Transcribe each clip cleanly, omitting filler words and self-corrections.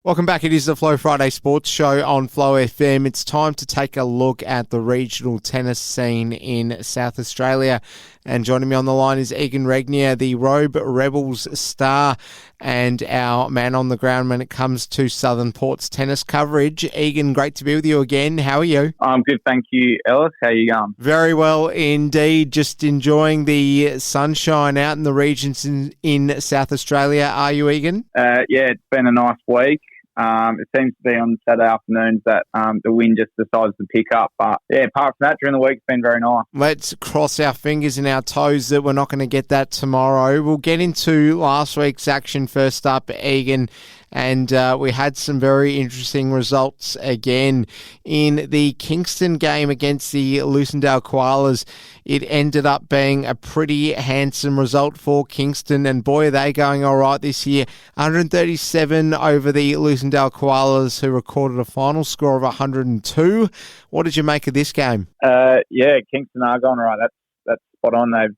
Welcome back. It is the Flow Friday Sports Show on Flow FM. It's time to take a look at the regional tennis scene in South Australia. And joining me on the line is Egan Regnier, the Robe Rebels star and our man on the ground when it comes to Southern Port's tennis coverage. Egan, great to be with you again. How are you? I'm good, thank you, Ellis. How are you going? Very well indeed. Just enjoying the sunshine out in the regions in South Australia. Are you, Egan? Yeah, it's been a nice week. It seems to be on Saturday afternoons that the wind just decides to pick up. But yeah, apart from that, during the week, it's been very nice. Let's cross our fingers and our toes that we're not going to get that tomorrow. We'll get into last week's action first up, Egan. And we had some very interesting results again in the Kingston game against the Lucindale Koalas. It ended up being a pretty handsome result for Kingston, and boy, are they going all right this year. 137 over the Lucindale Koalas, who recorded a final score of 102. What did you make of this game? Yeah, Kingston are going all right. That's spot on. They've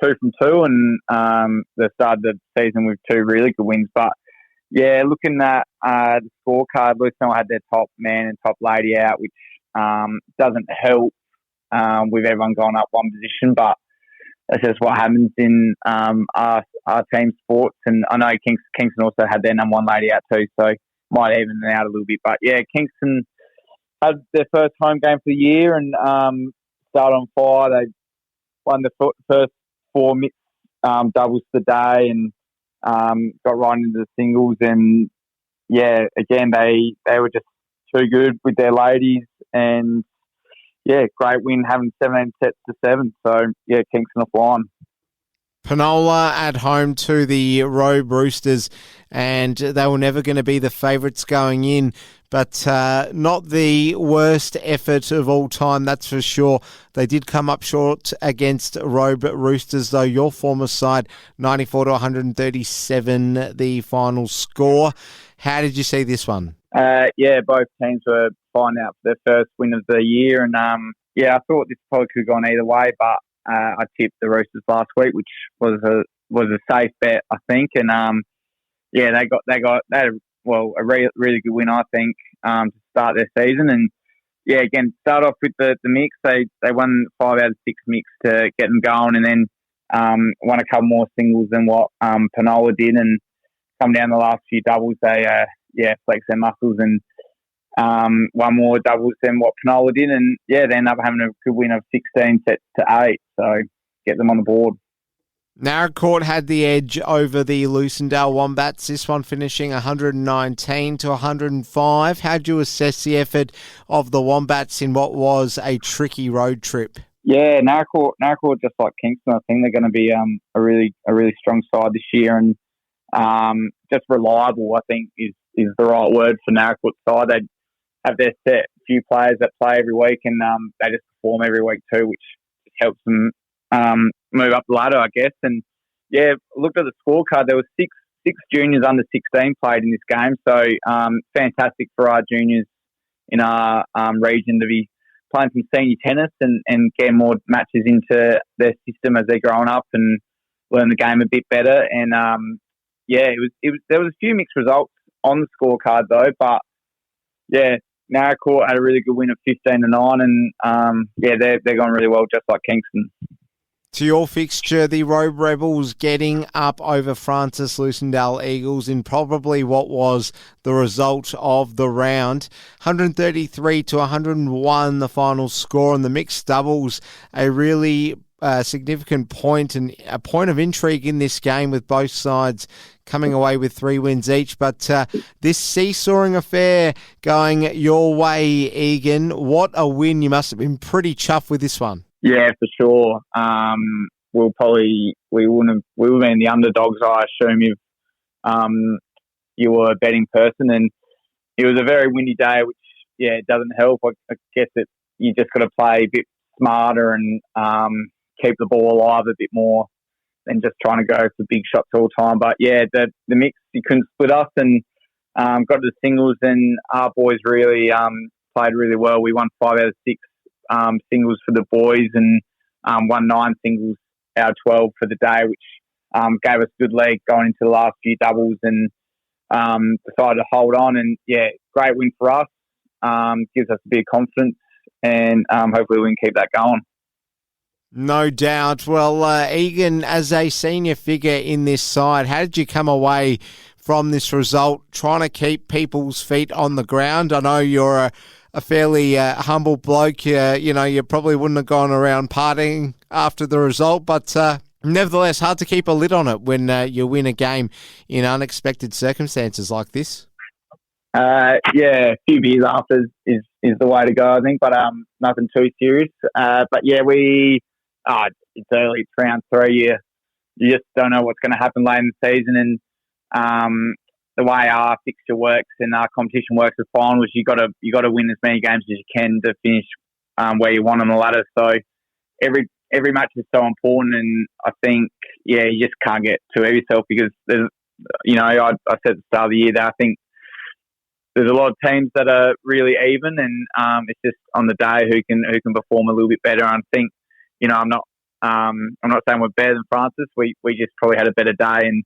2 from 2, and they started the season with 2 really good wins, but yeah, looking at the scorecard, Lucindale had their top man and top lady out, which doesn't help with everyone going up one position, but that's just what happens in our team sports. And I know Kingston also had their number one lady out too, so might even it out a little bit. But yeah, Kingston had their first home game for the year and started on fire. They won the first 4 mixed doubles of the day and got right into the singles, and yeah, again they were just too good with their ladies, and yeah, great win, having 17 sets to 7. So yeah, Kingston are flying. Penola at home to the Robe Roosters, and they were never going to be the favourites going in, but not the worst effort of all time, that's for sure. They did come up short against Robe Roosters, though. Your former side, 94 to 137, the final score. How did you see this one? Yeah, both teams were flying out for their first win of the year, and yeah, I thought this probably could have gone either way, but I tipped the Roosters last week, which was a safe bet, I think, and yeah, they had a really good win, I think, to start their season, and yeah, again, start off with the mix. They won 5 out of 6 mix to get them going, and then won a couple more singles than what Penola did, and come down the last few doubles, they flexed their muscles and one more doubles than what Penola did, and yeah, they end up having a good win of 16 sets to 8, so get them on the board. Narracourt had the edge over the Lucindale Wombats, this one finishing 119 to 105. How do you assess the effort of the Wombats in what was a tricky road trip? Yeah, Narracourt, just like Kingston, I think they're going to be a really strong side this year, and just reliable, I think, is the right word for Narracourt's side. They have their set few players that play every week, and they just perform every week too, which helps them move up the ladder, I guess. And yeah, looked at the scorecard. There was six juniors under 16 played in this game, so fantastic for our juniors in our region to be playing some senior tennis and get more matches into their system as they're growing up and learn the game a bit better. And yeah, there was a few mixed results on the scorecard though, but yeah, Narracourt had a really good win of 15 to 9, and yeah, they're going really well, just like Kingston. To your fixture, the Robe Rebels getting up over Francis Lucindale Eagles in probably what was the result of the round. 133 to 101 the final score, and the mixed doubles, a really significant point and a point of intrigue in this game, with both sides coming away with 3 wins each. But this seesawing affair going your way, Egan. What a win. You must have been pretty chuffed with this one. Yeah, for sure. We would have been the underdogs, I assume, if you were a betting person. And it was a very windy day, which it doesn't help. I guess that you just got to play a bit smarter and keep the ball alive a bit more than just trying to go for big shots all the time. But yeah, the mix, you couldn't split us, and got to the singles, and our boys really played really well. We won 5 out of 6 singles for the boys, and won 9 singles out of 12 for the day, which gave us a good lead going into the last few doubles. And decided to hold on. And yeah, great win for us. Gives us a bit of confidence, and hopefully we can keep that going. No doubt. Well, Egan, as a senior figure in this side, how did you come away from this result, trying to keep people's feet on the ground? I know you're a fairly humble bloke. You probably wouldn't have gone around partying after the result, but nevertheless, hard to keep a lid on it when you win a game in unexpected circumstances like this. A few beers after is the way to go, I think, but nothing too serious. But yeah, it's early, it's round 3. You just don't know what's going to happen late in the season, and the way our fixture works and our competition works with finals, you got to win as many games as you can to finish where you want on the ladder. So every match is so important, and I think you just can't get too ahead of yourself, because there's, I said at the start of the year that I think there's a lot of teams that are really even, and it's just on the day who can perform a little bit better. And I think, I'm not saying we're better than Francis. We just probably had a better day, and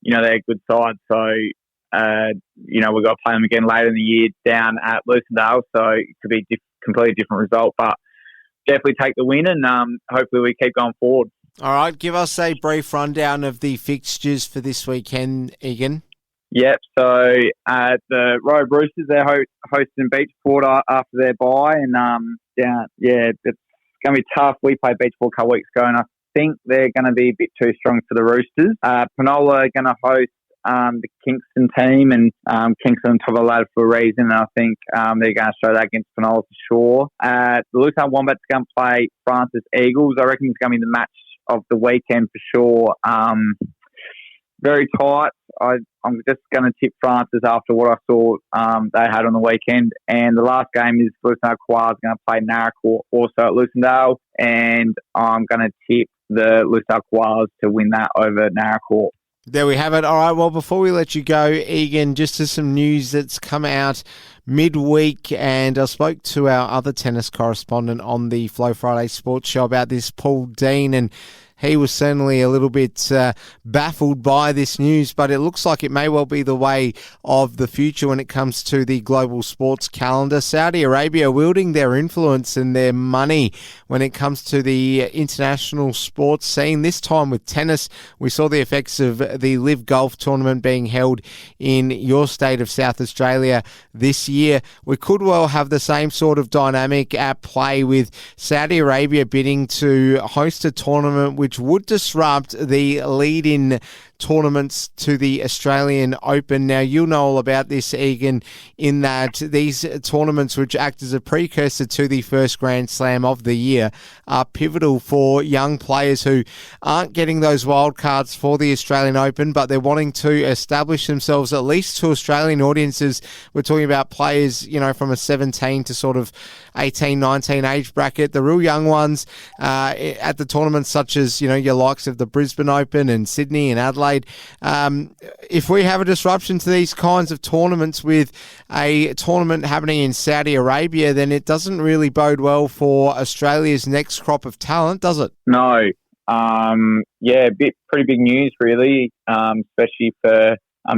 they're a good side. So we've got to play them again later in the year down at Lucendale. So it could be a completely different result, but definitely take the win, and hopefully we keep going forward. All right, give us a brief rundown of the fixtures for this weekend, Egan. Yep, so the Robe Roosters, they're hosting Beachport after their bye, and it's going to be tough. We played Beachport a couple weeks ago, and I think they're going to be a bit too strong for the Roosters. Penola are going to host the Kingston team, and Kingston on top of the ladder for a reason, and I think they're going to show that against Penola for sure. The Lucerne Wombats are going to play Francis Eagles. I reckon it's going to be the match of the weekend for sure. Very tight. I'm just going to tip Francis after what I saw they had on the weekend. And the last game is Lucerne Quars going to play Naracoorte also at Lucendale, and I'm going to tip the Lucerne Quars to win that over Naracoorte. There we have it. All right, well, before we let you go, Egan, just as some news that's come out midweek, and I spoke to our other tennis correspondent on the Flow Friday Sports Show about this, Paul Dean, and he was certainly a little bit baffled by this news, but it looks like it may well be the way of the future when it comes to the global sports calendar. Saudi Arabia wielding their influence and their money when it comes to the international sports scene. This time with tennis, we saw the effects of the Live Golf tournament being held in your state of South Australia this year. We could well have the same sort of dynamic at play with Saudi Arabia bidding to host a tournament which would disrupt the lead-in tournaments to the Australian Open. Now, you'll know all about this, Egan, in that these tournaments, which act as a precursor to the first Grand Slam of the year, are pivotal for young players who aren't getting those wild cards for the Australian Open, but they're wanting to establish themselves at least to Australian audiences. We're talking about players, from a 17 to sort of 18, 19 age bracket, the real young ones at the tournaments such as, your likes of the Brisbane Open and Sydney and Adelaide. If we have a disruption to these kinds of tournaments with a tournament happening in Saudi Arabia, then it doesn't really bode well for Australia's next crop of talent, does it? No. Pretty big news, really, especially for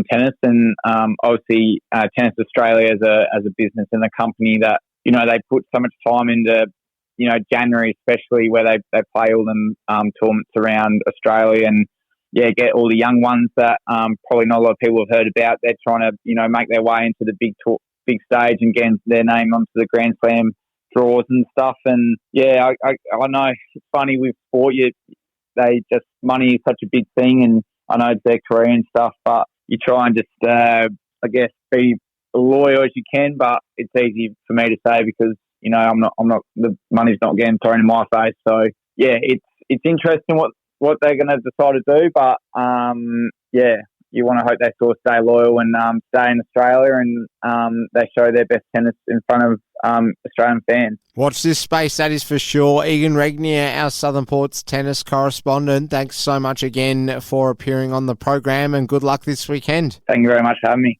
tennis, and obviously Tennis Australia as a business and a company that, they put so much time into, January especially, where they play all them tournaments around Australia, and get all the young ones that probably not a lot of people have heard about. They're trying to, make their way into the big stage and get their name onto the Grand Slam draws and stuff. And I know it's funny with sport. Money is such a big thing, and I know it's their career and stuff, but you try and just, be loyal as you can. But it's easy for me to say because I'm not. The money's not getting thrown in my face. So it's interesting what they're going to decide to do, but you want to hope they sort of stay loyal and stay in Australia, and they show their best tennis in front of Australian fans. Watch this space, that is for sure. Egan Regnier, our Southern Ports tennis correspondent, thanks so much again for appearing on the program, and good luck this weekend. Thank you very much for having me.